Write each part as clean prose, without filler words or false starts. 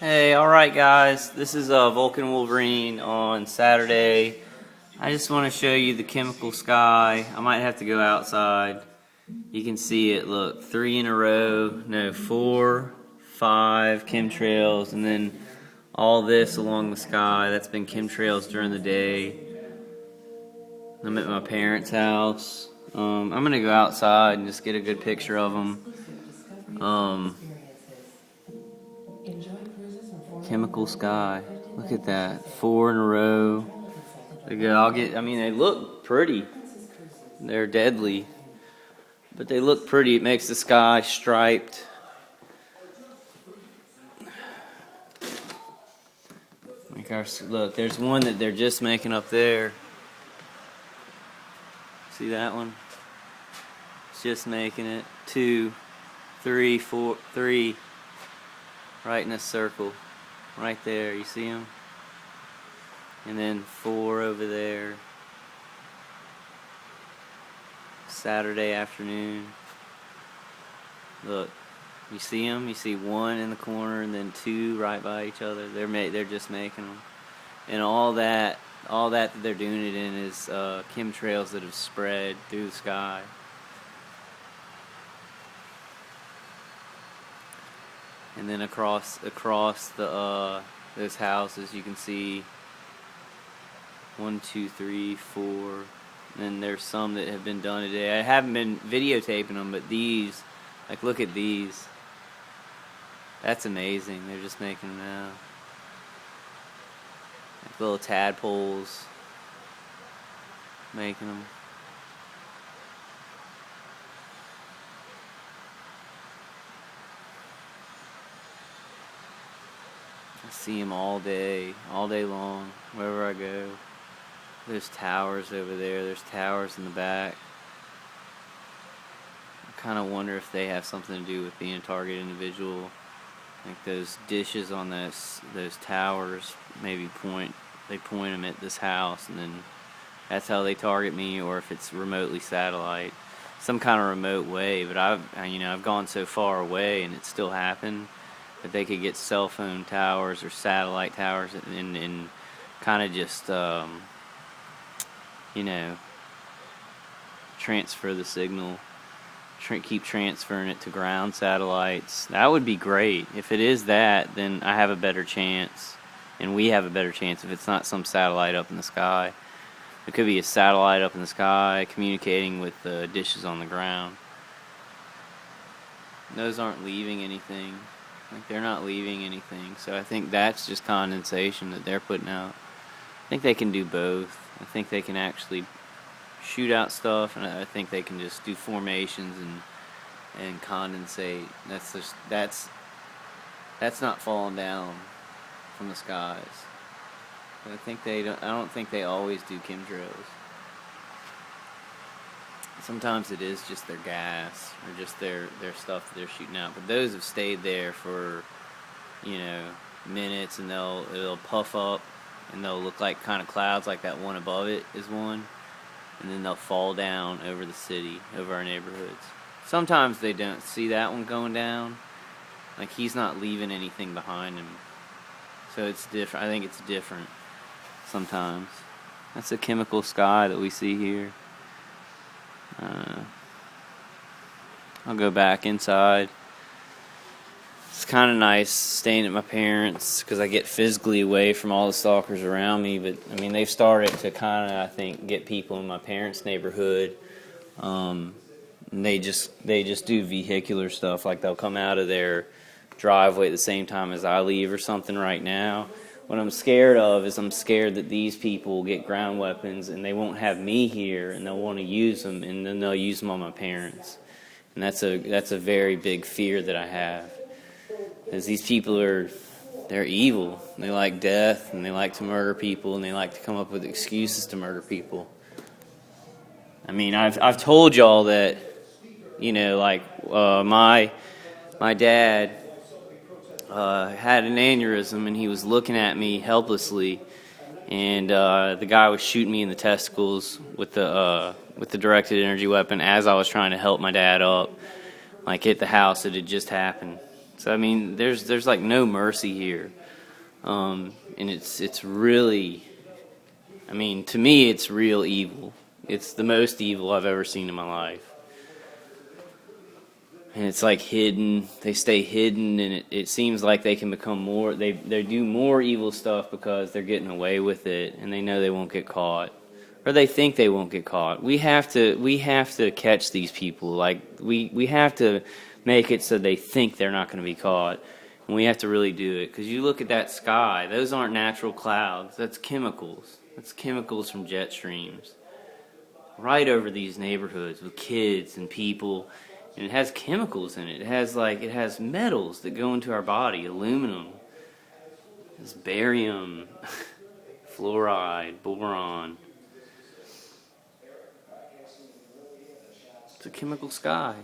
Hey, alright guys, this is Vulcan Wolverine on Saturday. I just want to show you the chemical sky. I might have to go outside. You can see it, look, 3 in a row, no, 4, 5 chemtrails, and then all this along the sky. That's been chemtrails during the day. I'm at my parents' house. I'm going to go outside and just get a good picture of them. Chemical sky. Look at that. 4 in a row. They're good. They look pretty. They're deadly. But they look pretty. It makes the sky striped. Look, there's one that they're just making up there. See that one? It's just making it. 2, 3, 4, 3. Right in a circle. Right there, you see them? And then 4 over there. Saturday afternoon. Look, you see them? You see 1 in the corner and then 2 right by each other. They're just making them. And all that they're doing it in is chemtrails that have spread through the sky. And then across the those houses, you can see 1, 2, 3, 4. And then there's some that have been done today. I haven't been videotaping them, but these, like, look at these. That's amazing. They're just making them now. Like little tadpoles, making them. I see them all day long, wherever I go. There's towers over there. There's towers in the back. I kind of wonder if they have something to do with being a target individual. Like those dishes on those towers maybe point them at this house, and then that's how they target me, or if it's remotely satellite, some kind of remote way. But I've gone so far away, and it still happened. That they could get cell phone towers or satellite towers and kind of just, transfer the signal, keep transferring it to ground satellites. That would be great. If it is that, then I have a better chance, and we have a better chance if it's not some satellite up in the sky. It could be a satellite up in the sky communicating with the dishes on the ground. Those aren't leaving anything. Like, they're not leaving anything, so I think that's just condensation that they're putting out. I think they can do both. I think they can actually shoot out stuff, and I think they can just do formations and condensate. That's not falling down from the skies. But I don't think they always do chemtrails. Sometimes it is just their gas or just their stuff that they're shooting out. But those have stayed there for, minutes, and it'll puff up and they'll look like kind of clouds, like that one above it is one. And then they'll fall down over the city, over our neighborhoods. Sometimes they don't see that one going down. Like, he's not leaving anything behind him. So it's different. I think it's different sometimes. That's a chemical sky that we see here. I'll go back inside. It's kind of nice staying at my parents' because I get physically away from all the stalkers around me. But they've started to kind of, I think, get people in my parents' neighborhood. And they just do vehicular stuff. Like, they'll come out of their driveway at the same time as I leave or something. Right now, what I'm scared of is I'm scared that these people will get ground weapons and they won't have me here, and they'll want to use them, and then they'll use them on my parents. And that's a very big fear that I have, because these people they're evil. They like death, and they like to murder people, and they like to come up with excuses to murder people. I've told y'all that, my dad had an aneurysm, and he was looking at me helplessly, and the guy was shooting me in the testicles with the directed energy weapon as I was trying to help my dad up, like, at the house. It had just happened. So I mean, there's like no mercy here, and it's really, I mean, to me, it's real evil. It's the most evil I've ever seen in my life. And it's like hidden. They stay hidden, and it seems like they can become more. They do more evil stuff because they're getting away with it, and they know they won't get caught, or they think they won't get caught. We have to catch these people. Like we have to make it so they think they're not going to be caught, and we have to really do it. Because you look at that sky; those aren't natural clouds. That's chemicals. That's chemicals from jet streams, right over these neighborhoods with kids and people. And it has chemicals in it. It has metals that go into our body, aluminum, it has barium, fluoride, boron. It's a chemical sky.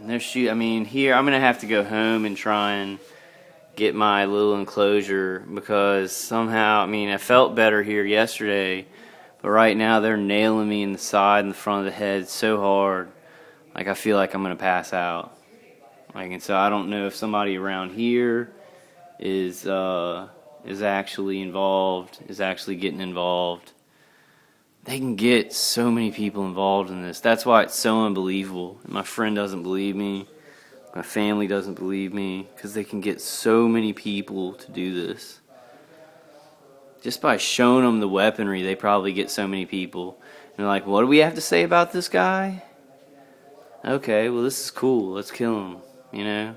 And I mean, here I'm gonna have to go home and try and get my little enclosure, because somehow, I mean, I felt better here yesterday. But right now they're nailing me in the side and the front of the head so hard, like I feel like I'm gonna pass out. Like, and so I don't know if somebody around here is actually involved, is actually getting involved. They can get so many people involved in this. That's why it's so unbelievable. My friend doesn't believe me. My family doesn't believe me, because they can get so many people to do this. Just by showing them the weaponry, they probably get so many people. And they're like, what do we have to say about this guy? Okay, well, this is cool. Let's kill him, you know?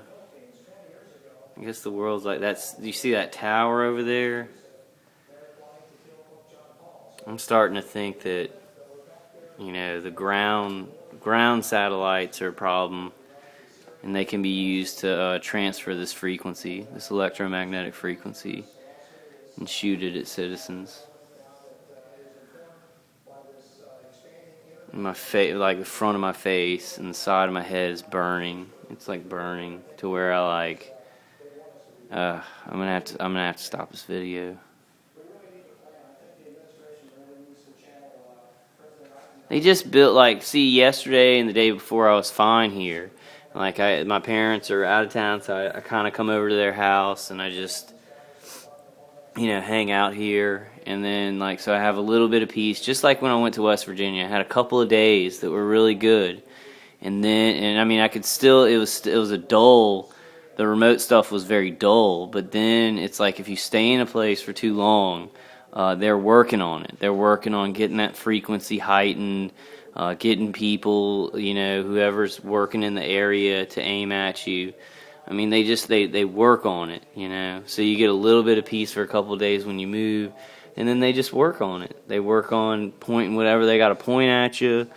I guess the world's like, you see that tower over there? I'm starting to think that, you know, the ground satellites are a problem, and they can be used to transfer this frequency, this electromagnetic frequency, and shoot it at citizens. My face, like the front of my face and the side of my head, is burning. It's like burning to where I'm gonna have to stop this video. They just built, like, see, yesterday and the day before I was fine here. Like, my parents are out of town, so I kind of come over to their house and I just, you know, hang out here. And then, like, so I have a little bit of peace. Just like when I went to West Virginia, I had a couple of days that were really good. And I mean, I could still, it was a dull, the remote stuff was very dull. But then it's like, if you stay in a place for too long, they're working on it. They're working on getting that frequency heightened, getting people, you know, whoever's working in the area to aim at you. I mean, they work on it, you know. So you get a little bit of peace for a couple of days when you move, and then they just work on it. They work on pointing whatever they got to point at you,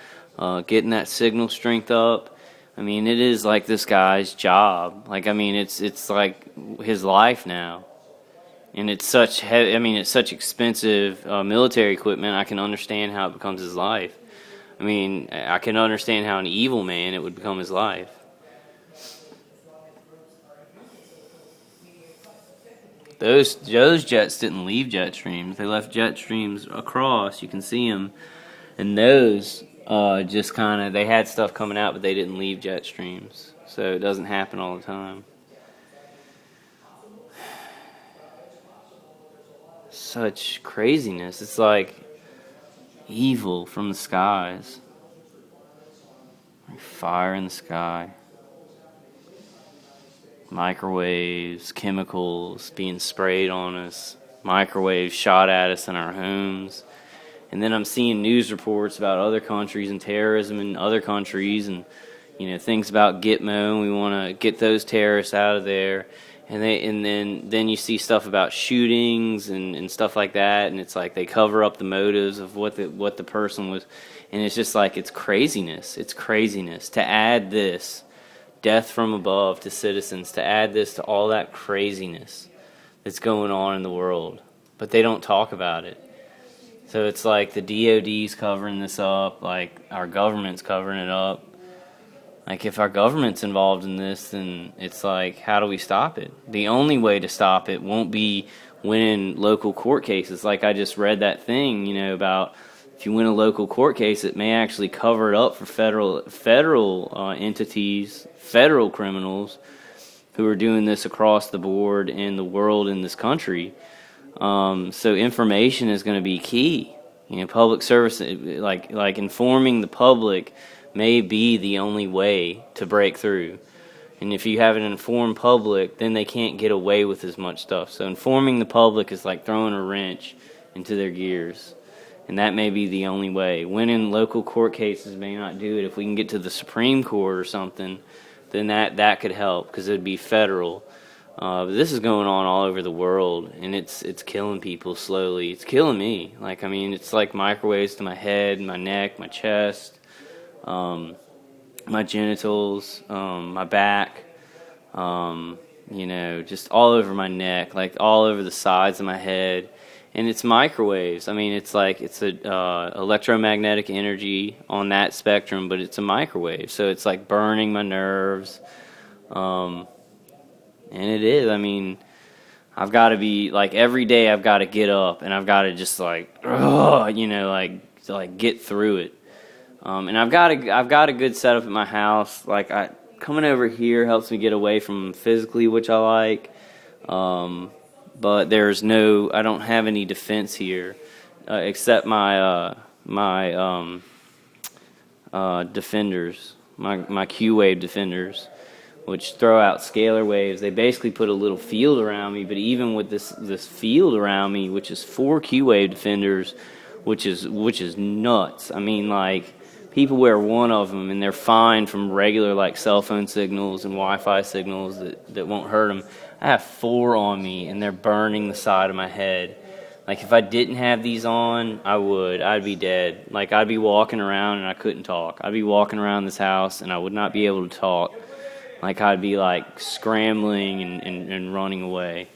getting that signal strength up. I mean, it is like this guy's job. Like, I mean, it's like his life now. And it's such it's such expensive military equipment. I can understand how it becomes his life. I mean, I can understand how an evil man, it would become his life. Those jets didn't leave jet streams. They left jet streams across. You can see them. And those just kind of, they had stuff coming out, but they didn't leave jet streams. So it doesn't happen all the time. Such craziness. It's like evil from the skies. Like fire in the sky. Microwaves, chemicals being sprayed on us, microwaves shot at us in our homes. And then I'm seeing news reports about other countries and terrorism in other countries, and, you know, things about Gitmo, and we want to get those terrorists out of there. And then you see stuff about shootings and stuff like that, and it's like they cover up the motives of what the person was, and it's just like, it's craziness. It's craziness to add this death from above to citizens, to add this to all that craziness that's going on in the world. But they don't talk about it. So it's like the DOD's covering this up, like our government's covering it up. Like, if our government's involved in this, then it's like, how do we stop it? The only way to stop it won't be winning local court cases. Like, I just read that thing, you know, about if you win a local court case, it may actually cover it up for federal entities, federal criminals who are doing this across the board in the world, in this country. So information is going to be key. Public service, like informing the public, may be the only way to break through. And if you have an informed public, then they can't get away with as much stuff. So informing the public is like throwing a wrench into their gears. And that may be the only way. Winning local court cases may not do it. If we can get to the Supreme Court or something, then that could help, because it would be federal. But this is going on all over the world, and it's killing people slowly. It's killing me. It's like microwaves to my head, my neck, my chest, my genitals, my back, just all over my neck, like all over the sides of my head. And it's microwaves. It's a electromagnetic energy on that spectrum, but it's a microwave. So it's like burning my nerves. And it is. I've got to be, every day I've got to get up, and I've got to just get through it. And I've got a good setup at my house. Coming over here helps me get away from physically, which I like. But I don't have any defense here, except my defenders, my Q-wave defenders, which throw out scalar waves. They basically put a little field around me, but even with this field around me, which is 4 Q-wave defenders, which is nuts. People wear one of them, and they're fine from regular cell phone signals and Wi-Fi signals that won't hurt them. I have 4 on me, and they're burning the side of my head. If I didn't have these on, I'd be dead. I'd be walking around and I couldn't talk. I'd be walking around this house and I would not be able to talk. I'd be scrambling and running away.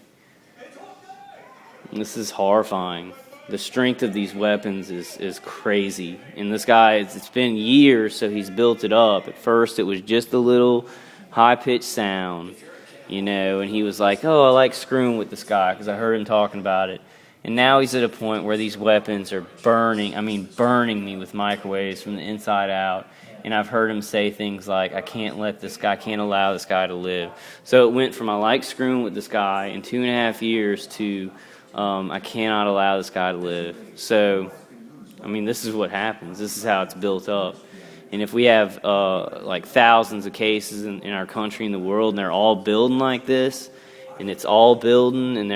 And this is horrifying. The strength of these weapons is crazy. And this guy, it's been years, so he's built it up. At first, it was just a little high-pitched sound, and he was like, oh, I like screwing with this guy because I heard him talking about it. And now he's at a point where these weapons are burning me with microwaves from the inside out. And I've heard him say things like, I can't allow this guy to live. So it went from I like screwing with this guy in 2.5 years to I cannot allow this guy to live. So, this is what happens. This is how it's built up. And if we have thousands of cases in our country and the world, and they're all building like this, and it's all building, and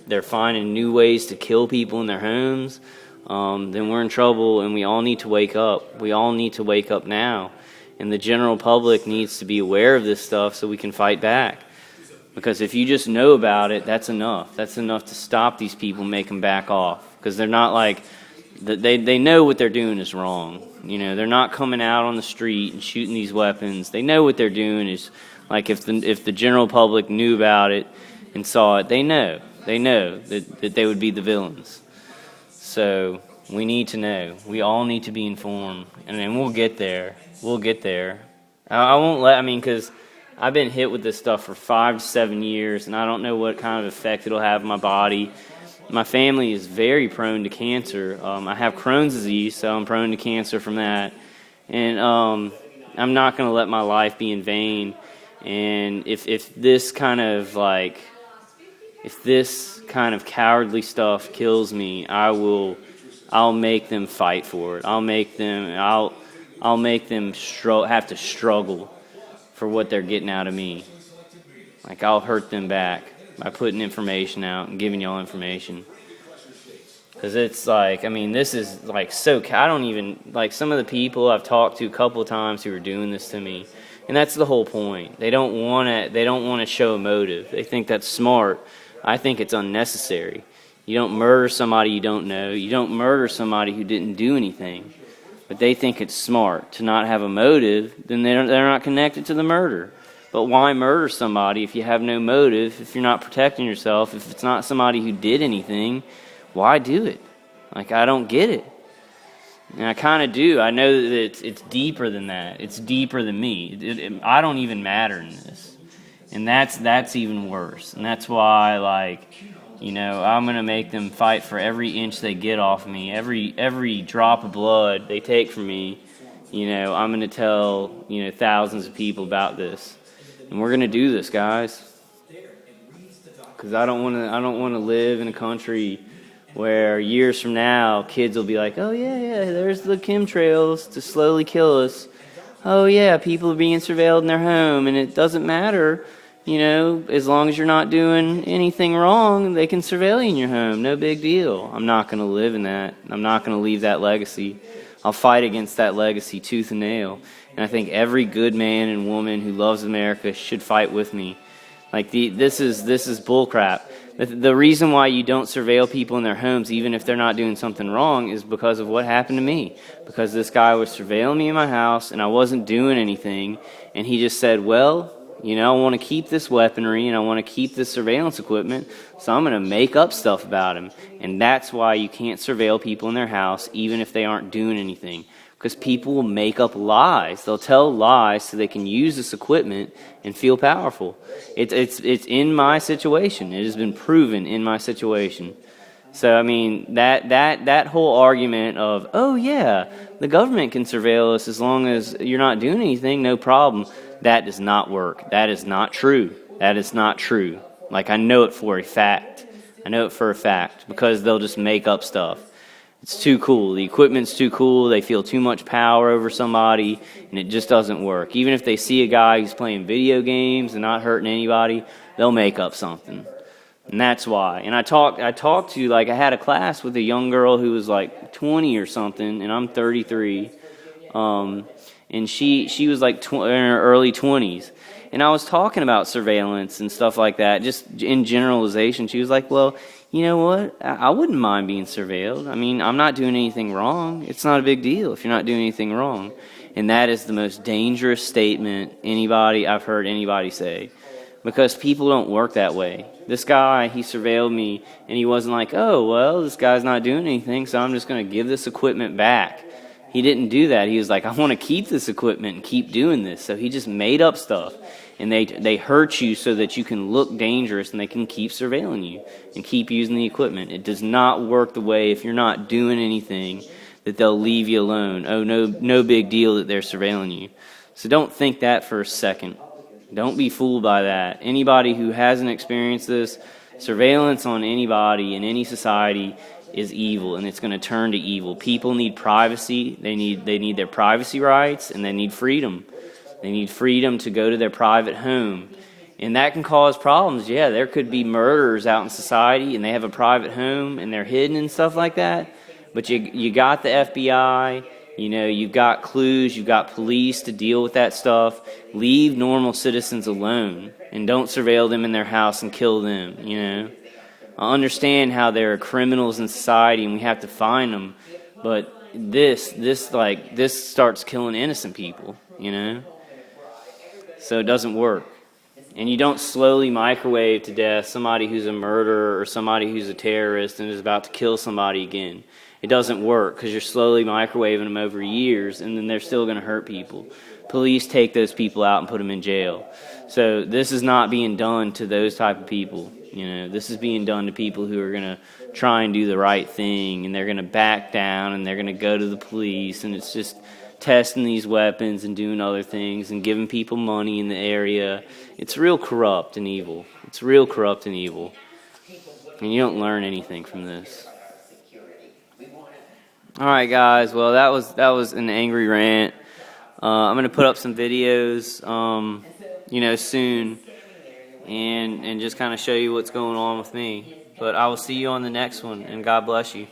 they're finding new ways to kill people in their homes, then we're in trouble, and we all need to wake up. We all need to wake up now. And the general public needs to be aware of this stuff so we can fight back. Because if you just know about it, that's enough. That's enough to stop these people and make them back off. Because they're not they know what they're doing is wrong. They're not coming out on the street and shooting these weapons. They know what they're doing is, if the general public knew about it and saw it, they know that they would be the villains. So we need to know. We all need to be informed. And then we'll get there. We'll get there. I won't because I've been hit with this stuff for 5 to 7 years, and I don't know what kind of effect it'll have on my body. My family is very prone to cancer. I have Crohn's disease, so I'm prone to cancer from that. And I'm not going to let my life be in vain. And if this kind of cowardly stuff kills me, I'll make them fight for it. I'll make them have to struggle for what they're getting out of me. I'll hurt them back by putting information out and giving y'all information. Because it's this is so, I don't even, some of the people I've talked to a couple of times who are doing this to me, and that's the whole point. They don't want to show a motive. They think that's smart. I think it's unnecessary. You don't murder somebody you don't know. You don't murder somebody who didn't do anything. But they think it's smart to not have a motive, then they're not connected to the murder. But why murder somebody if you have no motive, if you're not protecting yourself, if it's not somebody who did anything, why do it? I don't get it. And I kind of do. I know that it's deeper than that. It's deeper than me. I don't even matter in this. And that's even worse. And that's why, You know, I'm going to make them fight for every inch they get off me, every drop of blood they take from me. You know, I'm going to tell, you know, thousands of people about this. And we're going to do this, guys. Because I don't want to live in a country where years from now kids will be like, oh yeah, there's the chemtrails to slowly kill us. Oh yeah, people are being surveilled in their home, and it doesn't matter, you know, as long as you're not doing anything wrong, they can surveil you in your home. No big deal. I'm not going to live in that. I'm not going to leave that legacy. I'll fight against that legacy tooth and nail. And I think every good man and woman who loves America should fight with me. Like this is bullcrap. The reason why you don't surveil people in their homes, even if they're not doing something wrong, is because of what happened to me. Because this guy was surveilling me in my house, and I wasn't doing anything. And he just said, well, you know, I want to keep this weaponry, and I want to keep this surveillance equipment, so I'm going to make up stuff about him. And that's why you can't surveil people in their house, even if they aren't doing anything. Because people will make up lies. They'll tell lies so they can use this equipment and feel powerful. It's in my situation. It has been proven in my situation. So, I mean, that whole argument of, oh, yeah, the government can surveil us as long as you're not doing anything, no problem, that does not work. That is not true. That is not true. Like, I know it for a fact. I know it for a fact because they'll just make up stuff. It's too cool. The equipment's too cool. They feel too much power over somebody, and it just doesn't work. Even if they see a guy who's playing video games and not hurting anybody, they'll make up something. And that's why. And I talked to, like, I had a class with a young girl who was like 20 or something, and I'm 33. And she was like in her early 20s. And I was talking about surveillance and stuff like that, just in generalization. She was like, well, you know what? I wouldn't mind being surveilled. I mean, I'm not doing anything wrong. It's not a big deal if you're not doing anything wrong. And that is the most dangerous statement I've heard anybody say. Because people don't work that way. This guy, he surveilled me, and he wasn't like, oh, well, this guy's not doing anything, so I'm just going to give this equipment back. He didn't do that. He was like, I want to keep this equipment and keep doing this. So he just made up stuff. And they hurt you so that you can look dangerous, and they can keep surveilling you and keep using the equipment. It does not work the way, if you're not doing anything, that they'll leave you alone. Oh, no big deal that they're surveilling you. So don't think that for a second. Don't be fooled by that. Anybody who hasn't experienced this, surveillance on anybody in any society is evil, and it's going to turn to evil. People need privacy. They need their privacy rights, and they need freedom. They need freedom to go to their private home. And that can cause problems. Yeah, there could be murderers out in society, and they have a private home, and they're hidden and stuff like that. But you got the FBI, you know, you've got clues, you've got police to deal with that stuff. Leave normal citizens alone, and don't surveil them in their house and kill them, you know. I understand how there are criminals in society, and we have to find them. But this starts killing innocent people, you know. So it doesn't work. And you don't slowly microwave to death somebody who's a murderer or somebody who's a terrorist and is about to kill somebody again. It doesn't work because you're slowly microwaving them over years, and then they're still going to hurt people. Police take those people out and put them in jail. So this is not being done to those type of people. You know, this is being done to people who are going to try and do the right thing, and they're going to back down, and they're going to go to the police, and it's just testing these weapons and doing other things and giving people money in the area. It's real corrupt and evil. It's real corrupt and evil. And you don't learn anything from this. All right, guys. Well, that was an angry rant. I'm going to put up some videos, soon, and just kind of show you what's going on with me. But I will see you on the next one, and God bless you.